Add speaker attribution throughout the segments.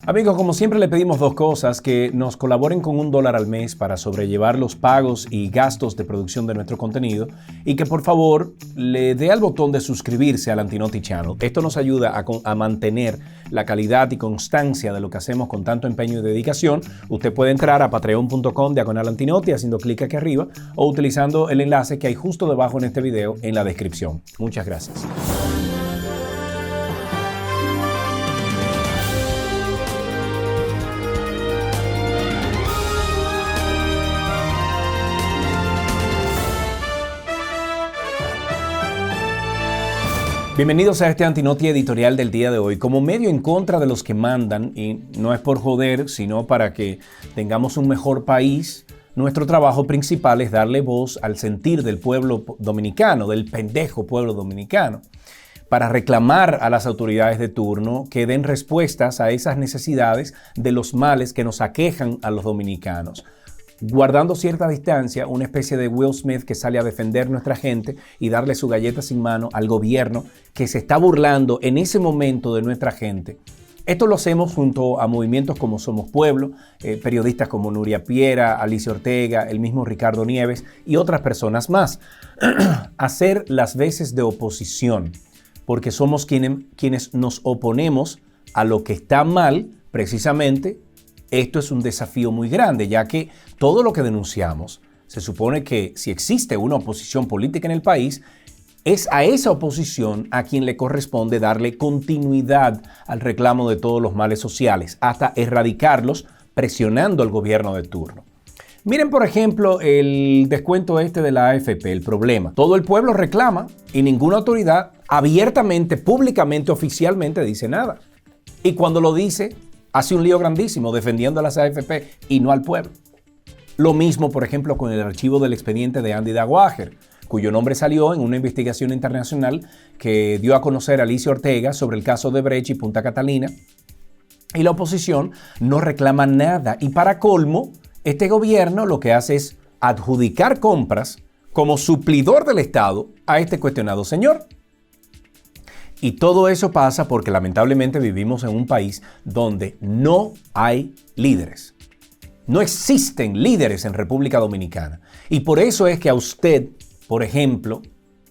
Speaker 1: Amigos, como siempre le pedimos dos cosas: que nos colaboren con $1 al mes para sobrellevar los pagos y gastos de producción de nuestro contenido, y que por favor le dé al botón de suscribirse al Antinoti Channel. Esto nos ayuda a mantener la calidad y constancia de lo que hacemos con tanto empeño y dedicación. Usted puede entrar a patreon.com/Antinoti haciendo clic aquí arriba o utilizando el enlace que hay justo debajo en este video en la descripción. Muchas gracias. Bienvenidos a este Antinoti editorial del día de hoy. Como medio en contra de los que mandan, y no es por joder, sino para que tengamos un mejor país, nuestro trabajo principal es darle voz al sentir del pueblo dominicano, del pendejo pueblo dominicano, para reclamar a las autoridades de turno que den respuestas a esas necesidades de los males que nos aquejan a los dominicanos. Guardando cierta distancia, una especie de Will Smith que sale a defender nuestra gente y darle su galleta sin mano al gobierno que se está burlando en ese momento de nuestra gente. Esto lo hacemos junto a movimientos como Somos Pueblo, periodistas como Nuria Piera, Alicia Ortega, el mismo Ricardo Nieves y otras personas más. Hacer las veces de oposición, porque somos quienes nos oponemos a lo que está mal. Precisamente esto es un desafío muy grande, ya que todo lo que denunciamos, se supone que si existe una oposición política en el país, es a esa oposición a quien le corresponde darle continuidad al reclamo de todos los males sociales, hasta erradicarlos presionando al gobierno de turno. Miren, por ejemplo, el descuento de la AFP, el problema. Todo el pueblo reclama y ninguna autoridad abiertamente, públicamente, oficialmente dice nada. Y cuando lo dice, hace un lío grandísimo defendiendo a las AFP y no al pueblo. Lo mismo, por ejemplo, con el archivo del expediente de Andy Daguájer, cuyo nombre salió en una investigación internacional que dio a conocer Alicia Ortega sobre el caso de Brecht y Punta Catalina. Y la oposición no reclama nada. Y para colmo, este gobierno lo que hace es adjudicar compras como suplidor del Estado a este cuestionado señor. Y todo eso pasa porque lamentablemente vivimos en un país donde no hay líderes. No existen líderes en República Dominicana. Y por eso es que a usted, por ejemplo,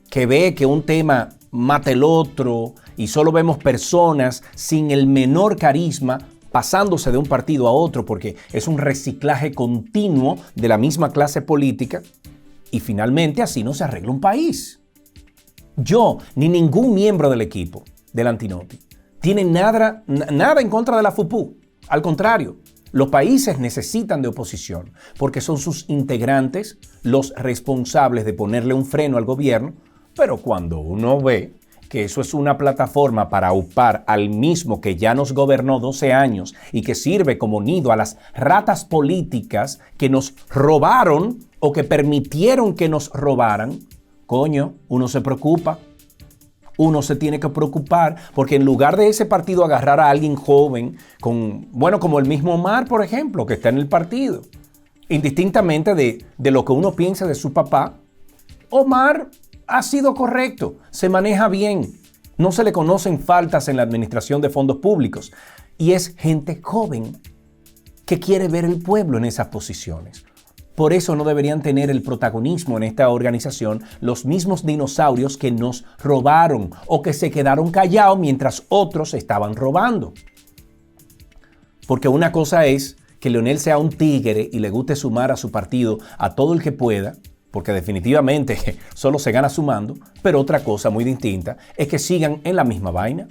Speaker 1: que ve que un tema mata el otro y solo vemos personas sin el menor carisma pasándose de un partido a otro porque es un reciclaje continuo de la misma clase política, y finalmente así no se arregla un país. Yo ni ningún miembro del equipo del Antinoti tiene nada en contra de la FUPU. Al contrario, los países necesitan de oposición porque son sus integrantes los responsables de ponerle un freno al gobierno. Pero cuando uno ve que eso es una plataforma para aupar al mismo que ya nos gobernó 12 años y que sirve como nido a las ratas políticas que nos robaron o que permitieron que nos robaran, coño, uno se preocupa. Uno se tiene que preocupar porque en lugar de ese partido agarrar a alguien joven, como el mismo Omar, por ejemplo, que está en el partido, indistintamente de lo que uno piensa de su papá, Omar ha sido correcto, se maneja bien, no se le conocen faltas en la administración de fondos públicos y es gente joven que quiere ver el pueblo en esas posiciones. Por eso no deberían tener el protagonismo en esta organización los mismos dinosaurios que nos robaron o que se quedaron callados mientras otros estaban robando. Porque una cosa es que Leonel sea un tigre y le guste sumar a su partido a todo el que pueda, porque definitivamente solo se gana sumando, pero otra cosa muy distinta es que sigan en la misma vaina,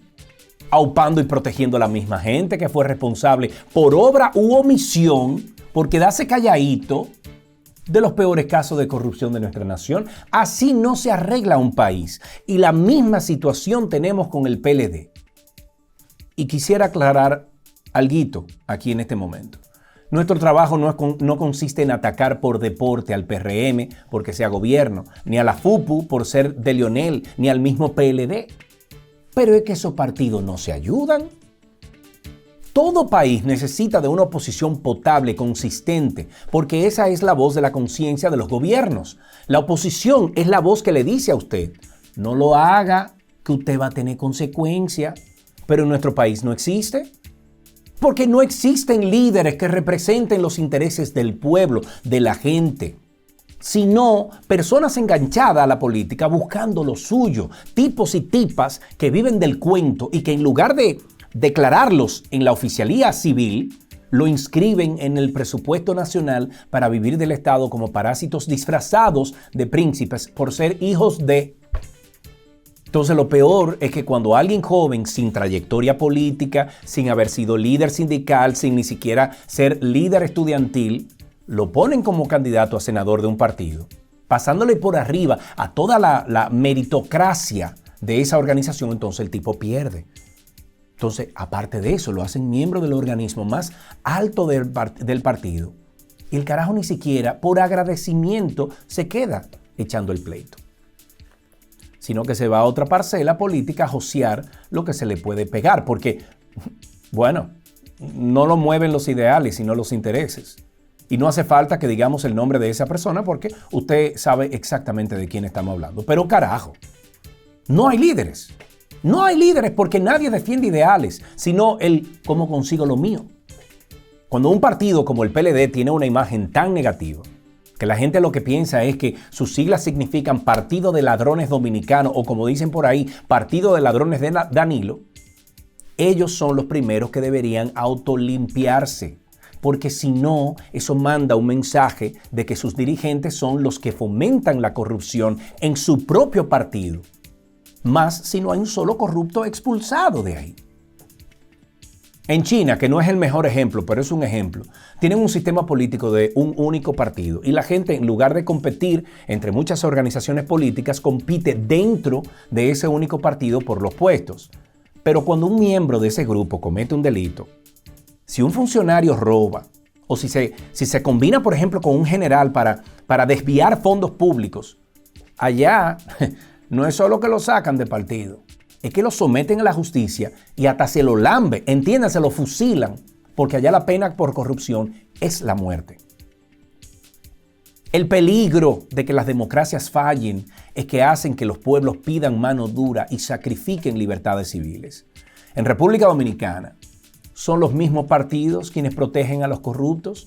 Speaker 1: aupando y protegiendo a la misma gente que fue responsable por obra u omisión por quedarse calladito de los peores casos de corrupción de nuestra nación. Así no se arregla un país. Y la misma situación tenemos con el PLD. Y quisiera aclarar alguito aquí en este momento. Nuestro trabajo no consiste en atacar por deporte al PRM porque sea gobierno, ni a la FUPU por ser de Leonel, ni al mismo PLD. Pero es que esos partidos no se ayudan. Todo país necesita de una oposición potable, consistente, porque esa es la voz de la conciencia de los gobiernos. La oposición es la voz que le dice a usted, no lo haga, que usted va a tener consecuencias. Pero en nuestro país no existe. Porque no existen líderes que representen los intereses del pueblo, de la gente, sino personas enganchadas a la política buscando lo suyo, tipos y tipas que viven del cuento y que en lugar de declararlos en la oficialía civil, lo inscriben en el presupuesto nacional para vivir del Estado como parásitos disfrazados de príncipes por ser hijos de... Entonces lo peor es que cuando alguien joven sin trayectoria política, sin haber sido líder sindical, sin ni siquiera ser líder estudiantil, lo ponen como candidato a senador de un partido, pasándole por arriba a toda la meritocracia de esa organización, entonces el tipo pierde. Entonces, aparte de eso, lo hacen miembro del organismo más alto del partido. Y el carajo ni siquiera por agradecimiento se queda echando el pleito, sino que se va a otra parcela política a josear lo que se le puede pegar, porque, bueno, no lo mueven los ideales, sino los intereses. Y no hace falta que digamos el nombre de esa persona porque usted sabe exactamente de quién estamos hablando. Pero carajo, no hay líderes. No hay líderes porque nadie defiende ideales, sino el cómo consigo lo mío. Cuando un partido como el PLD tiene una imagen tan negativa, que la gente lo que piensa es que sus siglas significan Partido de Ladrones Dominicanos o como dicen por ahí, Partido de Ladrones de Danilo, ellos son los primeros que deberían autolimpiarse. Porque si no, eso manda un mensaje de que sus dirigentes son los que fomentan la corrupción en su propio partido. Más si no hay un solo corrupto expulsado de ahí. En China, que no es el mejor ejemplo, pero es un ejemplo, tienen un sistema político de un único partido y la gente, en lugar de competir entre muchas organizaciones políticas, compite dentro de ese único partido por los puestos. Pero cuando un miembro de ese grupo comete un delito, si un funcionario roba o si se combina, por ejemplo, con un general para desviar fondos públicos, allá no es solo que lo sacan de partido, es que lo someten a la justicia y hasta se lo lambe, entiéndase, lo fusilan, porque allá la pena por corrupción es la muerte. El peligro de que las democracias fallen es que hacen que los pueblos pidan mano dura y sacrifiquen libertades civiles. En República Dominicana, ¿son los mismos partidos quienes protegen a los corruptos?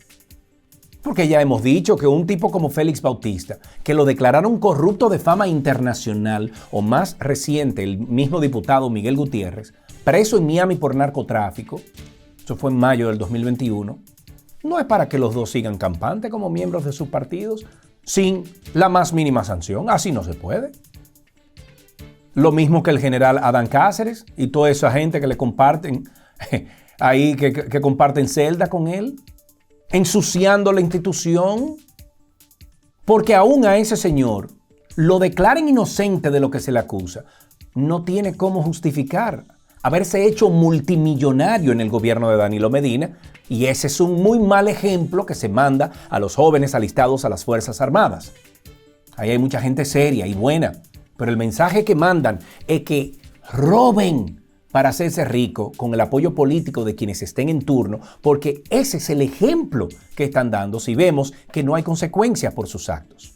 Speaker 1: Porque ya hemos dicho que un tipo como Félix Bautista, que lo declararon corrupto de fama internacional, o más reciente, el mismo diputado Miguel Gutiérrez, preso en Miami por narcotráfico, eso fue en mayo del 2021, no es para que los dos sigan campante como miembros de sus partidos sin la más mínima sanción. Así no se puede. Lo mismo que el general Adán Cáceres y toda esa gente que le comparten ahí, que comparten celda con él, ensuciando la institución, porque aún a ese señor lo declaren inocente de lo que se le acusa. No tiene cómo justificar haberse hecho multimillonario en el gobierno de Danilo Medina, y ese es un muy mal ejemplo que se manda a los jóvenes alistados a las Fuerzas Armadas. Ahí hay mucha gente seria y buena, pero el mensaje que mandan es que roben para hacerse rico con el apoyo político de quienes estén en turno, porque ese es el ejemplo que están dando si vemos que no hay consecuencias por sus actos.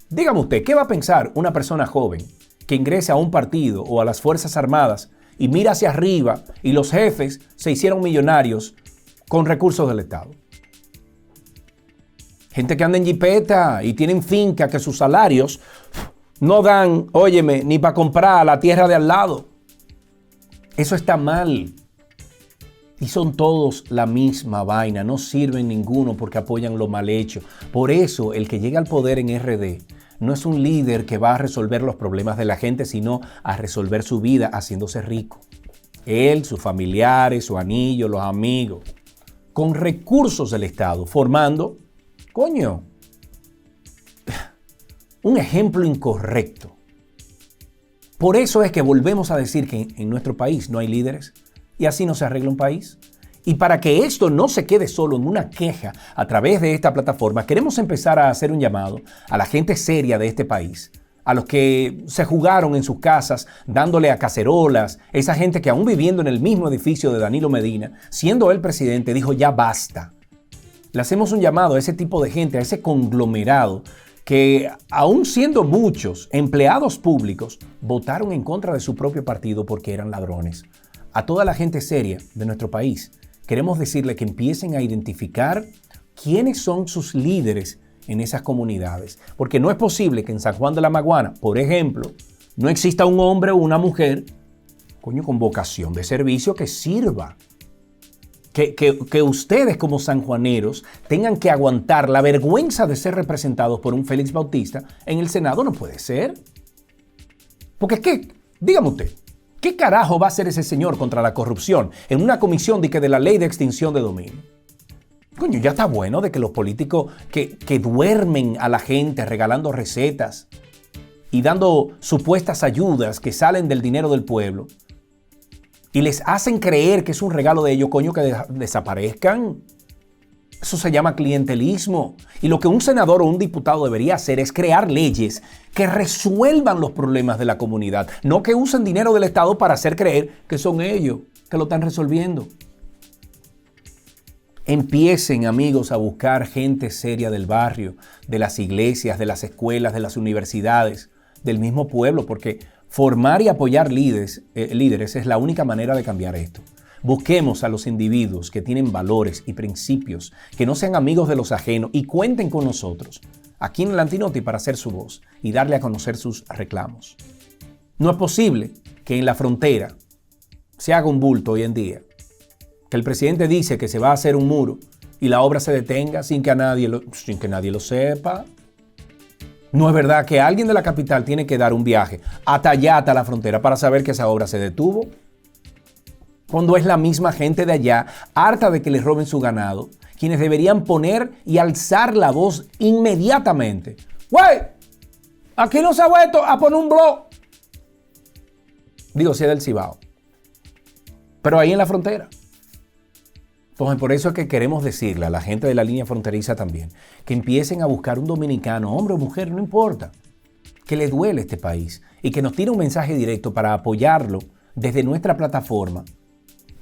Speaker 1: Dígame usted, ¿qué va a pensar una persona joven que ingrese a un partido o a las Fuerzas Armadas y mira hacia arriba y los jefes se hicieron millonarios con recursos del Estado? Gente que anda en jipeta y tienen finca que sus salarios no dan, óyeme, ni para comprar la tierra de al lado. Eso está mal. Y son todos la misma vaina, no sirven ninguno porque apoyan lo mal hecho. Por eso el que llega al poder en RD no es un líder que va a resolver los problemas de la gente, sino a resolver su vida haciéndose rico. Él, sus familiares, su anillo, los amigos, con recursos del Estado, formando, un ejemplo incorrecto. Por eso es que volvemos a decir que en nuestro país no hay líderes y así no se arregla un país. Y para que esto no se quede solo en una queja a través de esta plataforma, queremos empezar a hacer un llamado a la gente seria de este país, a los que se jugaron en sus casas dándole a cacerolas, esa gente que aún viviendo en el mismo edificio de Danilo Medina, siendo él presidente, dijo ya basta. Le hacemos un llamado a ese tipo de gente, a ese conglomerado que aún siendo muchos empleados públicos, votaron en contra de su propio partido porque eran ladrones. A toda la gente seria de nuestro país, queremos decirle que empiecen a identificar quiénes son sus líderes en esas comunidades. Porque no es posible que en San Juan de la Maguana, por ejemplo, no exista un hombre o una mujer, con vocación de servicio que sirva. Que ustedes como sanjuaneros tengan que aguantar la vergüenza de ser representados por un Félix Bautista en el Senado no puede ser. Porque, dígame usted, ¿qué carajo va a hacer ese señor contra la corrupción en una comisión de la ley de extinción de dominio? Coño, ya está bueno de que los políticos que duermen a la gente regalando recetas y dando supuestas ayudas que salen del dinero del pueblo y les hacen creer que es un regalo de ellos, coño, que desaparezcan. Eso se llama clientelismo. Y lo que un senador o un diputado debería hacer es crear leyes que resuelvan los problemas de la comunidad, no que usen dinero del Estado para hacer creer que son ellos que lo están resolviendo. Empiecen, amigos, a buscar gente seria del barrio, de las iglesias, de las escuelas, de las universidades, del mismo pueblo, porque formar y apoyar líderes es la única manera de cambiar esto. Busquemos a los individuos que tienen valores y principios, que no sean amigos de los ajenos y cuenten con nosotros, aquí en el Antinoti, para hacer su voz y darle a conocer sus reclamos. No es posible que en la frontera se haga un bulto hoy en día, que el presidente dice que se va a hacer un muro y la obra se detenga sin que nadie lo sepa. No es verdad que alguien de la capital tiene que dar un viaje hasta allá, hasta la frontera, para saber que esa obra se detuvo. Cuando es la misma gente de allá, harta de que les roben su ganado, quienes deberían poner y alzar la voz inmediatamente. ¡Güey! Aquí no se ha vuelto a poner un blog. Digo, si es del Cibao. Pero ahí en la frontera. Entonces, por eso es que queremos decirle a la gente de la línea fronteriza también que empiecen a buscar un dominicano, hombre o mujer, no importa, que le duele este país y que nos tire un mensaje directo para apoyarlo desde nuestra plataforma.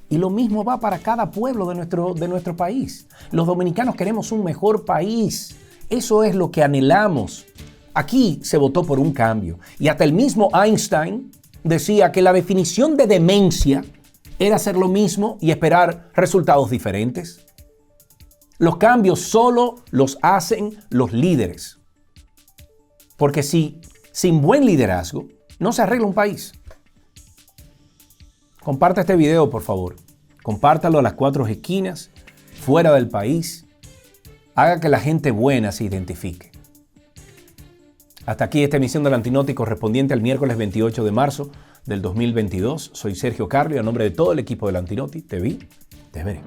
Speaker 1: Y lo mismo va para cada pueblo de nuestro país. Los dominicanos queremos un mejor país. Eso es lo que anhelamos. Aquí se votó por un cambio. Y hasta el mismo Einstein decía que la definición de demencia era hacer lo mismo y esperar resultados diferentes. Los cambios solo los hacen los líderes. Porque sin buen liderazgo no se arregla un país. Comparta este video, por favor. Compártalo a las 4 esquinas, fuera del país. Haga que la gente buena se identifique. Hasta aquí esta emisión del Antinoti correspondiente al miércoles 28 de marzo del 2022. Soy Sergio Carlo y a nombre de todo el equipo del Antinoti te vi, te veré.